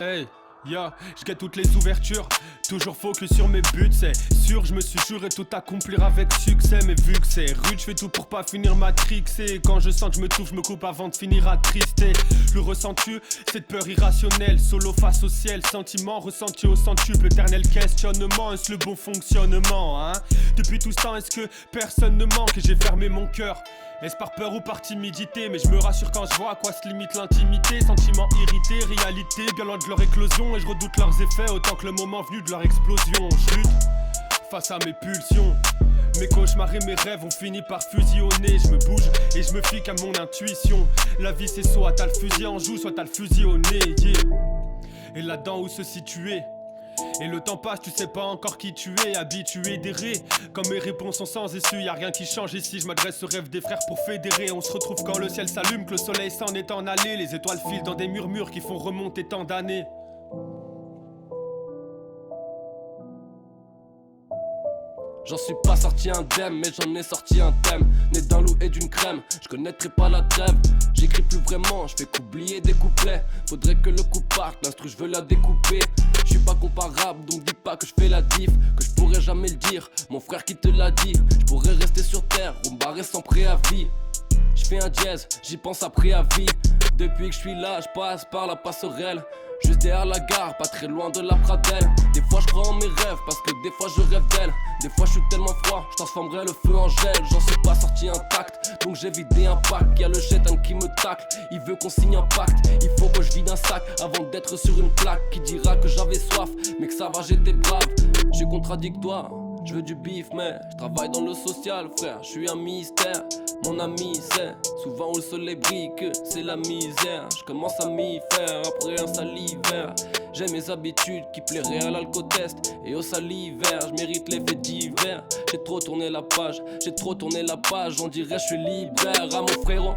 Hey, yo, je guette toutes les ouvertures. Toujours focus sur mes buts, c'est sûr, je me suis juré tout accomplir avec succès. Mais vu que c'est rude, je fais tout pour pas finir matrixé. Quand je sens que je me touche, je me coupe avant de finir attristé. Le ressens-tu, cette peur irrationnelle, solo face au ciel, sentiment ressenti au centuple, éternel questionnement, est-ce le bon fonctionnement, hein? Depuis tout ce temps, est-ce que personne ne manque et j'ai fermé mon cœur? Est-ce par peur ou par timidité? Mais je me rassure quand je vois à quoi se limite l'intimité. Sentiments irrités, réalité, bien loin de leur éclosion. Et je redoute leurs effets autant que le moment venu de leur explosion. Je lutte face à mes pulsions. Mes cauchemars et mes rêves ont fini par fusionner. Je me bouge et je me fie qu'à mon intuition. La vie c'est soit t'as le fusil en joue, soit t'as le fusil au nez, yeah. Et là-dedans où se situer? Et le temps passe, tu sais pas encore qui tu es, habitué d'errer. Comme mes réponses sont sans issue, y'a rien qui change ici. Je m'adresse au rêve des frères pour fédérer. On se retrouve quand le ciel s'allume, que le soleil s'en est en allé. Les étoiles filent dans des murmures qui font remonter tant d'années. J'en suis pas sorti indemne, mais j'en ai sorti un thème. Né d'un loup et d'une crème, je connaîtrai pas la trêve. J'écris plus vraiment, je fais qu'oublier des couplets. Faudrait que le coup parte, l'instru je veux la découper. Je suis pas comparable, donc dis pas que je fais la diff. Que je pourrais jamais le dire, mon frère qui te l'a dit. Je pourrais rester sur terre ou me barrer sans préavis. Je fais un dièse, j'y pense après à vie. Depuis que je suis là, je passe par la passerelle. Juste derrière la gare, pas très loin de la Pradelle. Des fois je crois en mes rêves, parce que des fois je rêve d'elle. Des fois je suis tellement froid, je transformerai le feu en gel. J'en suis pas sorti intact, donc j'ai vidé un pack. Y'a le chétan qui me tacle, il veut qu'on signe un pacte. Il faut que je vide un sac avant d'être sur une plaque. Qui dira que j'avais soif, mais que ça va j'étais brave. Je suis contradictoire, je veux du bif mais je travaille dans le social frère. Je suis un mystère, mon ami sait souvent où le soleil brille que c'est la misère. Je commence à m'y faire après un salivaire. J'ai mes habitudes qui plairaient à l'alcotest et au salivaire. Je mérite les faits divers. J'ai trop tourné la page, on dirait je suis libère à mon frérot.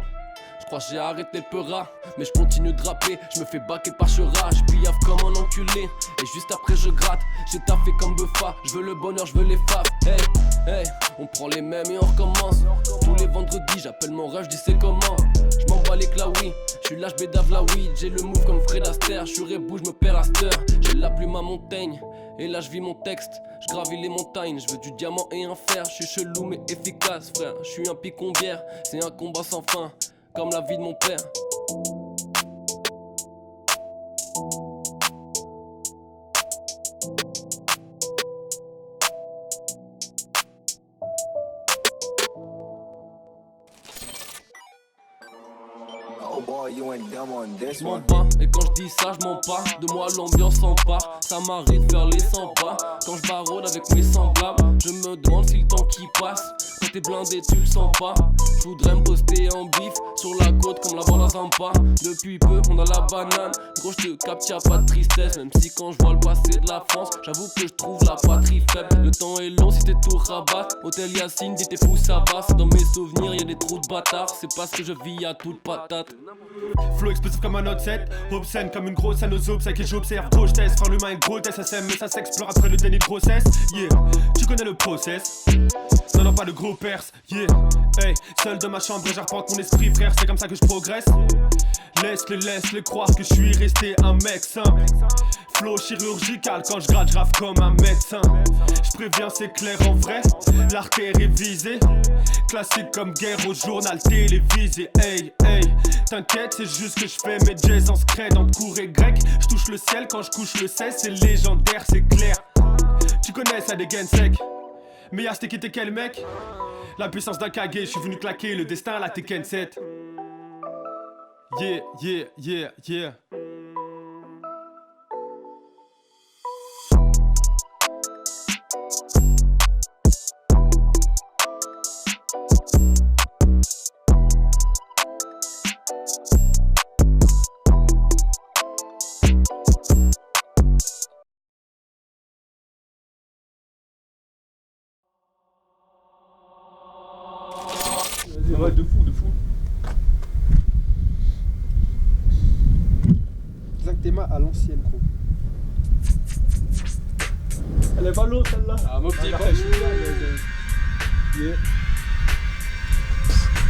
Je crois que j'ai arrêté le peura, mais je continue de rapper. Je me fais baquer par Chera, je piaffe comme un enculé. Et juste après je gratte, j'ai taffé comme Buffa. Je veux le bonheur, je veux les faves. Hey, hey, on prend les mêmes et on recommence. Tous les vendredis, j'appelle mon rêve, je dis c'est comment. Je m'en bats les claouis, je suis lâche bédave la weed. J'ai le move comme Fred Astaire, je suis rebou, je me perds à cette heure. J'ai la plume à Montaigne, et là je vis mon texte. Je gravis les montagnes, je veux du diamant et un fer. Je suis chelou mais efficace frère, je suis un picombière. C'est un combat sans fin, comme la vie de mon père. Je m'en bats, et quand je dis ça, je m'en pas. De moi l'ambiance s'empare, ça m'arrive de faire les 100 pas. Quand je barrode avec mes semblables, je me demande si le temps qui passe. Quand t'es blindé, tu le sens pas. Je voudrais me poster en bif sur la côte comme la bande à Zampa. Depuis peu, on a la banane. Gros, je te capte, y'a pas de tristesse. Même si quand je vois le passé de la France, j'avoue que je trouve la patrie faible. Le temps est long si t'es tout rabat. Hôtel Yacine, dis t'es fou, ça va. C'est dans mes souvenirs, y'a des trous de bâtard. C'est parce que je vis à toute patate. Flow explosif comme un autre set, obscène comme une grosse scène aux obs, avec qui j'observe, gros je teste, frère l'humain est gros test, ça sème, mais ça s'explore après le déni de grossesse, yeah, tu connais le process, non pas de gros perse, yeah, hey, seul de ma chambre j'arpente mon esprit frère, c'est comme ça que je progresse, laisse-les croire que je suis resté un mec simple. Flow chirurgical quand je gratte, je raffe comme un médecin. Je préviens c'est clair en vrai, l'artère est visée. Classique comme guerre au journal télévisé. Hey, hey, t'inquiète c'est juste que je fais mes jazz en scred en cours et grec. Je touche le ciel quand je couche le 16, c'est légendaire, c'est clair. Tu connais ça des gains secs, mais y'a c'était quel mec? La puissance d'un Kage, je suis venu claquer le destin à la Tekken 7. Yeah, yeah, yeah, yeah. Ouais, de fou. Zach Tema à l'ancienne, gros. Elle est pas l'eau celle-là. Ah, mon petit yeah.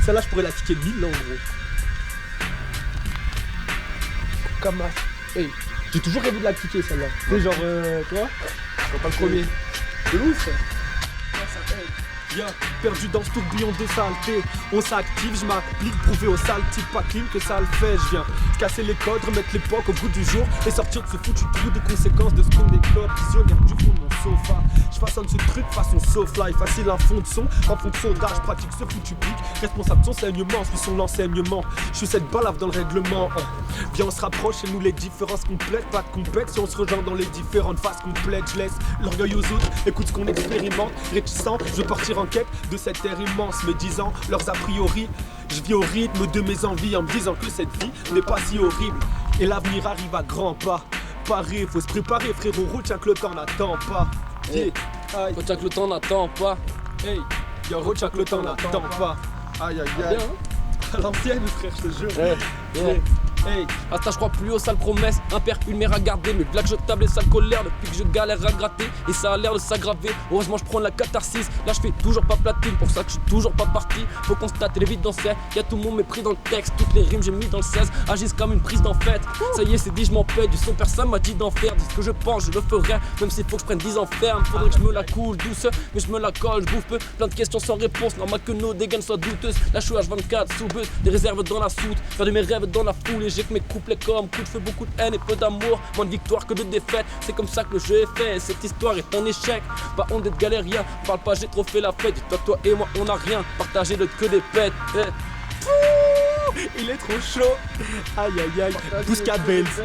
Celle-là, je pourrais la ticker 1000 ans, gros. Comme hey, J'ai toujours rêvé de la cliquer celle-là. C'est genre, toi, pas le premier. C'est ouf. Yeah, perdu dans ce tourbillon de saleté. On s'active, je m'applique, prouver au sale type pas clean que ça le fait. Je viens casser les codes, remettre l'époque au goût du jour et sortir de ce foutu trou des conséquences de ce qu'on décope. Visionnaire du fond de mon sofa. Je façonne ce truc façon soft life, facile un fond de son. En fond de sondage, pratique ce foutu pic. Responsable de son saignement, suis son enseignement. Je suis cette balave dans le règlement. Viens, on se rapproche et nous les différences complètes. Pas de complexe, si on se rejoint dans les différentes phases complètes. Je laisse l'orgueil aux autres, écoute ce qu'on expérimente. Réticent, je veux partir en quête de cette ère immense, me disant leurs a priori. Je vis au rythme de mes envies en me disant que cette vie n'est pas si horrible. Et l'avenir arrive à grands pas. Paré, faut se préparer, frérot, tiens que le temps n'attend pas. Hey. Aïe. Retiens que le temps n'attend pas. Hey, yo, retiens que le temps n'attend pas. Aïe aïe aïe. Bien, hein? À l'ancienne, frère, je te jure. Ouais. Hey. Hasta je crois plus aux sales promesses, impère une mère à garder, mes blagues jetables et sales colères depuis que je galère à gratter et ça a l'air de s'aggraver. Heureusement je prends la catharsis, là je fais toujours pas platine, pour ça que je suis toujours pas parti. Faut constater l'évidence, y'a tout mon mépris dans le texte, toutes les rimes j'ai mis dans le 16, agissent comme une prise d'en fête. Ça y est c'est dit je m'en paie, du son personne m'a dit d'en faire, dis ce que je pense je le ferai, même s'il faut que je prenne 10 ans ferme. Faudrait que je me la coule douce, mais je me la colle, je bouffe peu, plein de questions sans réponse, normal que nos dégaines soient douteuses. Là je suis H24 sous buzz, des réserves dans la soute, faire de mes rêves dans la foule et j'ai que mes couplets comme coup de feu, beaucoup de haine et peu d'amour, moins de victoire que de défaite. C'est comme ça que le jeu est fait, cette histoire est un échec. Pas honte d'être galérien, parle pas j'ai trop fait la fête. Dis-toi toi et moi on a rien, partagé de que des pètes. Il est trop chaud. Aïe aïe aïe. Pousse 4 Benz.